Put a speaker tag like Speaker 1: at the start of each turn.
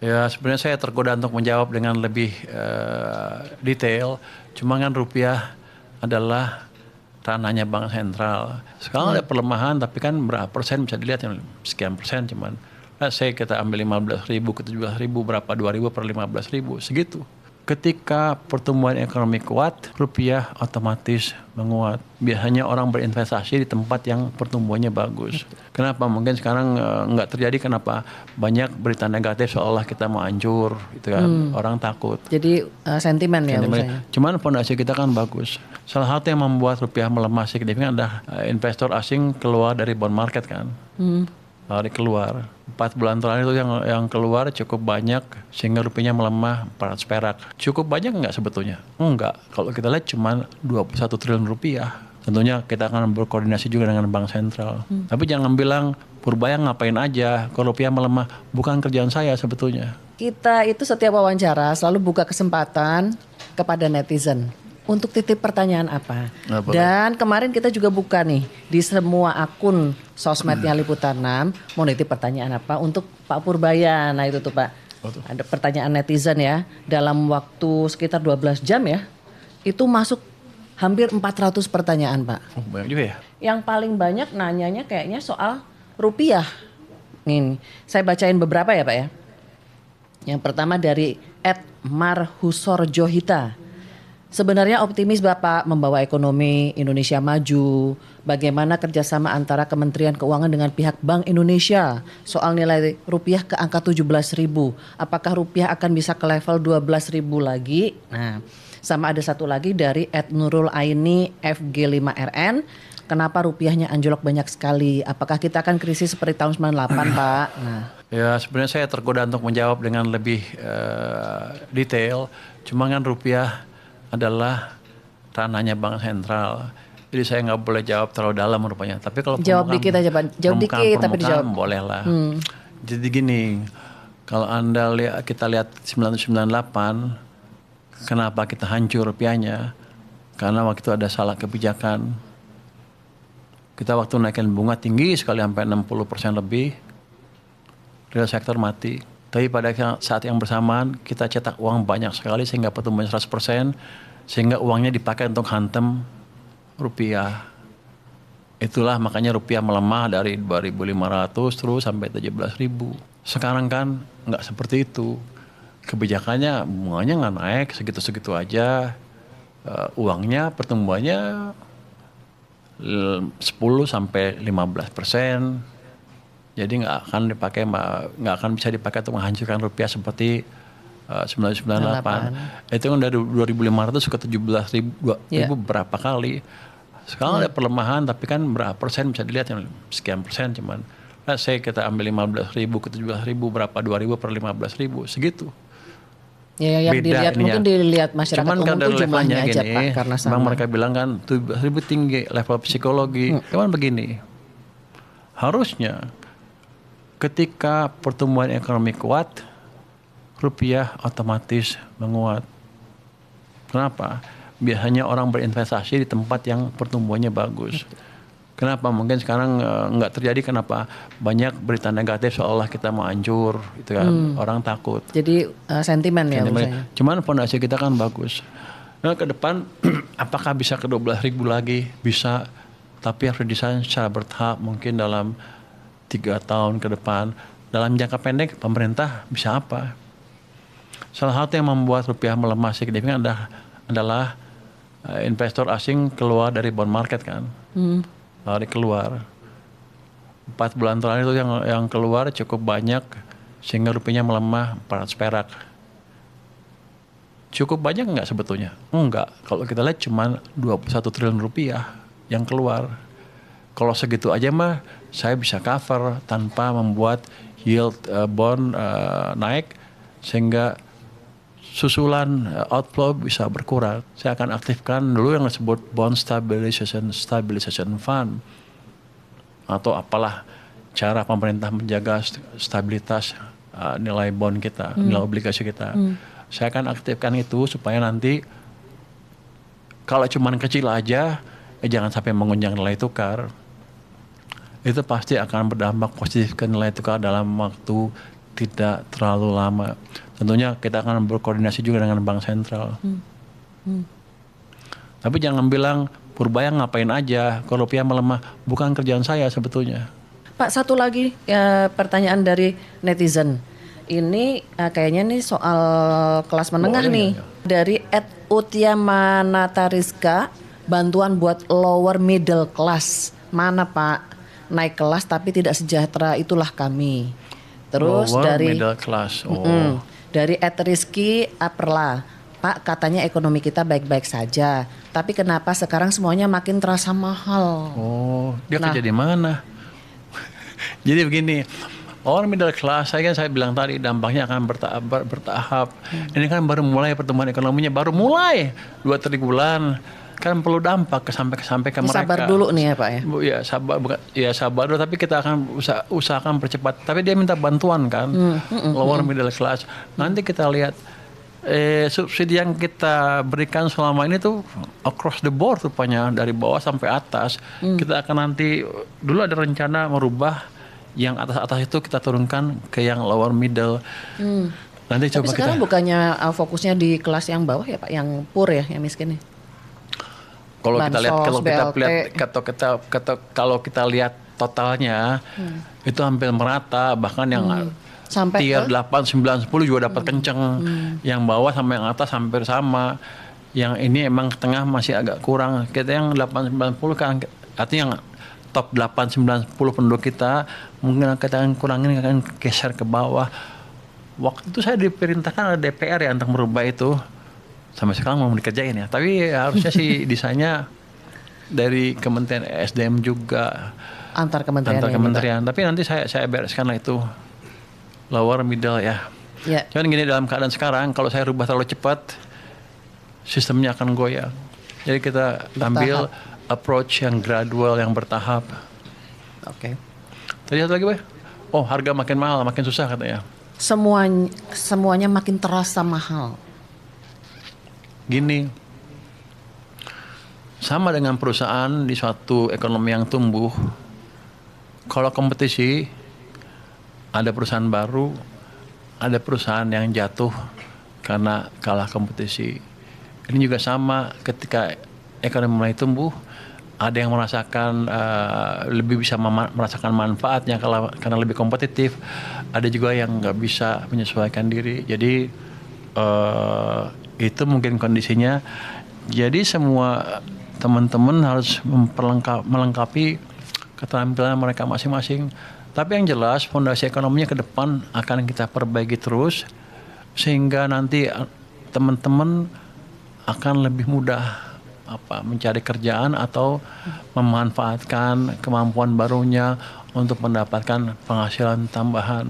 Speaker 1: Ya, sebenarnya saya tergoda untuk menjawab dengan lebih detail. Cuma kan rupiah adalah ranahnya bank sentral. Sekarang ada pelemahan, tapi kan berapa persen bisa dilihat yang sekian persen cuman. Saya kita ambil 15.000 ke 17.000 berapa 2.000 per 15.000 segitu. Ketika pertumbuhan ekonomi kuat, rupiah otomatis menguat. Biasanya orang berinvestasi di tempat yang pertumbuhannya bagus. Kenapa? Mungkin sekarang nggak terjadi. Kenapa? Banyak berita negatif seolah kita mau hancur, gitu kan. Orang takut.
Speaker 2: Jadi sentimen ya misalnya.
Speaker 1: Cuman fondasi kita kan bagus. Salah satu yang membuat rupiah melemah signifikan adalah investor asing keluar dari bond market kan. Lari keluar. 4 bulan terakhir itu yang keluar cukup banyak sehingga rupiahnya melemah 400 perak. Cukup banyak nggak sebetulnya? Enggak. Kalau kita lihat cuma 21 triliun rupiah. Tentunya kita akan berkoordinasi juga dengan bank sentral. Tapi jangan bilang Purbaya ngapain aja kalau rupiah melemah. Bukan kerjaan saya sebetulnya.
Speaker 2: Kita itu setiap wawancara selalu buka kesempatan kepada netizen untuk titip pertanyaan apa. Dan kemarin kita juga buka nih di semua akun sosmednya Liputan 6 mau nitip pertanyaan apa untuk Pak Purbaya. Nah itu tuh Pak. Ada pertanyaan netizen ya dalam waktu sekitar 12 jam ya. Itu masuk hampir 400 pertanyaan Pak.
Speaker 1: Oh, banyak juga ya.
Speaker 2: Yang paling banyak nanyanya kayaknya soal rupiah. Nih, saya bacain beberapa ya Pak ya. Yang pertama dari @marhusorjohita. Sebenarnya optimis Bapak membawa ekonomi Indonesia maju. Bagaimana kerjasama antara Kementerian Keuangan dengan pihak Bank Indonesia soal nilai rupiah ke angka 17.000. Apakah rupiah akan bisa ke level 12.000 lagi? Nah, sama ada satu lagi dari @Nurul Aini FG5RN. Kenapa rupiahnya anjlok banyak sekali? Apakah kita akan krisis seperti tahun 98 Pak? Nah.
Speaker 1: Ya, sebenarnya saya tergoda untuk menjawab dengan lebih detail. Cuma kan rupiah adalah ranahnya bank sentral. Jadi saya nggak boleh jawab terlalu dalam rupanya. Tapi kalau
Speaker 2: jawab dikit aja Pak. Jawab dikit tapi dijawab.
Speaker 1: Boleh lah. Jadi gini, kalau kita lihat 1998, kenapa kita hancur rupiahnya? Karena waktu itu ada salah kebijakan. Kita waktu naikin bunga tinggi sekali sampai 60% lebih, real sektor mati. Tapi pada saat yang bersamaan kita cetak uang banyak sekali sehingga pertumbuhan 100%, sehingga uangnya dipakai untuk hantem rupiah. Itulah makanya rupiah melemah dari 2.500 terus sampai 17.000. Sekarang kan nggak seperti itu. Kebijakannya bunganya nggak naik segitu-segitu aja. Uangnya pertumbuhannya 10 sampai 15%. Jadi nggak akan bisa dipakai untuk menghancurkan rupiah seperti 1998. Itu kan dari 2.500 ke 17.000 berapa kali. Sekarang ada pelemahan, tapi kan berapa persen bisa dilihat yang sekian persen cuman. Saya kita ambil 15.000 ke 17.000 berapa 2.000 per 15.000 segitu.
Speaker 2: Ya, yang dilihat mungkin dilihat masyarakat umum itu jumlahnya aja Pak, karena sama.
Speaker 1: Mereka bilang kan 17.000 tinggi level psikologi. Cuman begini, harusnya ketika pertumbuhan ekonomi kuat, rupiah otomatis menguat. Kenapa? Biasanya orang berinvestasi di tempat yang pertumbuhannya bagus. Kenapa? Mungkin sekarang nggak terjadi. Kenapa? Banyak berita negatif seolah kita mau hancur, gitu kan. Orang takut.
Speaker 2: Jadi sentimen ya misalnya.
Speaker 1: Cuman fondasi kita kan bagus. Nah ke depan apakah bisa ke 12.000 lagi? Bisa. Tapi harus didesain secara bertahap, mungkin dalam 3 tahun ke depan. Dalam jangka pendek pemerintah bisa apa? Salah satu yang membuat rupiah melemah signifikan adalah investor asing keluar dari bond market kan. Lari keluar. 4 bulan terakhir itu yang keluar cukup banyak sehingga rupiahnya melemah 400 perak. Cukup banyak nggak sebetulnya? Enggak. Kalau kita lihat cuma 21 triliun rupiah yang keluar. Kalau segitu aja mah saya bisa cover tanpa membuat yield bond naik sehingga susulan outflow bisa berkurang. Saya akan aktifkan dulu yang disebut bond stabilization fund atau apalah cara pemerintah menjaga stabilitas nilai bond kita, nilai obligasi kita. Saya akan aktifkan itu supaya nanti kalau cuma kecil aja jangan sampai mengunjang nilai tukar. Itu pasti akan berdampak positif ke nilai tukar dalam waktu tidak terlalu lama. Tentunya kita akan berkoordinasi juga dengan Bank Sentral. Tapi jangan bilang Purbaya ngapain aja kalau rupiah melemah. Bukan kerjaan saya sebetulnya.
Speaker 2: Pak, satu lagi pertanyaan dari netizen. Ini kayaknya nih soal kelas menengah
Speaker 1: Boleh,
Speaker 2: nih.
Speaker 1: ya.
Speaker 2: Dari @Utyamanatariska, bantuan buat lower middle class. Mana Pak? Naik kelas tapi tidak sejahtera, itulah kami. Terus
Speaker 1: Lower
Speaker 2: dari
Speaker 1: middle class.
Speaker 2: dari @Rizky Aperla. Pak, katanya ekonomi kita baik-baik saja, tapi kenapa sekarang semuanya makin terasa mahal?
Speaker 1: Oh, dia kerja di mana? Jadi begini, orang middle class, saya bilang tadi dampaknya akan bertahap. Ini kan baru mulai pertumbuhan ekonominya, baru mulai 2-3 bulan. Kan perlu dampak sampai ke mereka.
Speaker 2: Sabar dulu nih ya Pak ya.
Speaker 1: Bu, ya sabar, sabar dulu. Tapi kita akan usahakan percepat. Tapi dia minta bantuan kan, lower middle class. Nanti kita lihat subsidi yang kita berikan selama ini tuh across the board rupanya, dari bawah sampai atas. Kita akan nanti dulu ada rencana merubah yang atas-atas itu kita turunkan ke yang lower middle. Nanti
Speaker 2: Tapi
Speaker 1: coba
Speaker 2: sekarang
Speaker 1: kita.
Speaker 2: bukannya fokusnya di kelas yang bawah ya Pak, yang poor ya, yang miskin ya.
Speaker 1: Kalau kita lihat,
Speaker 2: Bansos,
Speaker 1: kalau kita lihat totalnya itu hampir merata, bahkan yang
Speaker 2: Sampai
Speaker 1: tier
Speaker 2: ke
Speaker 1: 8, 9, 10 juga dapat kenceng. Yang bawah sama yang atas hampir sama. Yang ini emang tengah masih agak kurang. Kita yang 8, 9, 10 kan artinya yang top 8, 9, 10 penduduk kita mungkin kita akan kurangin, akan geser ke bawah. Waktu itu saya diperintahkan oleh DPR ya untuk merubah itu. Sampai sekarang mau dikerjain ya. Tapi harusnya sih desainnya dari Kementerian SDM juga,
Speaker 2: antar kementerian.
Speaker 1: antar
Speaker 2: yang
Speaker 1: kementerian. Tapi nanti saya bereskan lah itu lower middle ya.
Speaker 2: Ya.
Speaker 1: Cuman gini, dalam keadaan sekarang kalau saya rubah terlalu cepat, sistemnya akan goyang. Jadi kita ambil approach yang gradual, yang bertahap.
Speaker 2: Oke.
Speaker 1: Tadi satu lagi, Pak. Oh, harga makin mahal, makin susah katanya.
Speaker 2: Semuanya makin terasa mahal.
Speaker 1: Gini, sama dengan perusahaan di suatu ekonomi yang tumbuh, kalau kompetisi, ada perusahaan baru, ada perusahaan yang jatuh karena kalah kompetisi. Ini juga sama, ketika ekonomi mulai tumbuh, ada yang merasakan lebih bisa merasakan manfaatnya karena lebih kompetitif, ada juga yang nggak bisa menyesuaikan diri. Jadi itu mungkin kondisinya. Jadi semua teman-teman harus melengkapi keterampilan mereka masing-masing. Tapi yang jelas fondasi ekonominya ke depan akan kita perbaiki terus, sehingga nanti teman-teman akan lebih mudah mencari kerjaan atau memanfaatkan kemampuan barunya untuk mendapatkan penghasilan tambahan.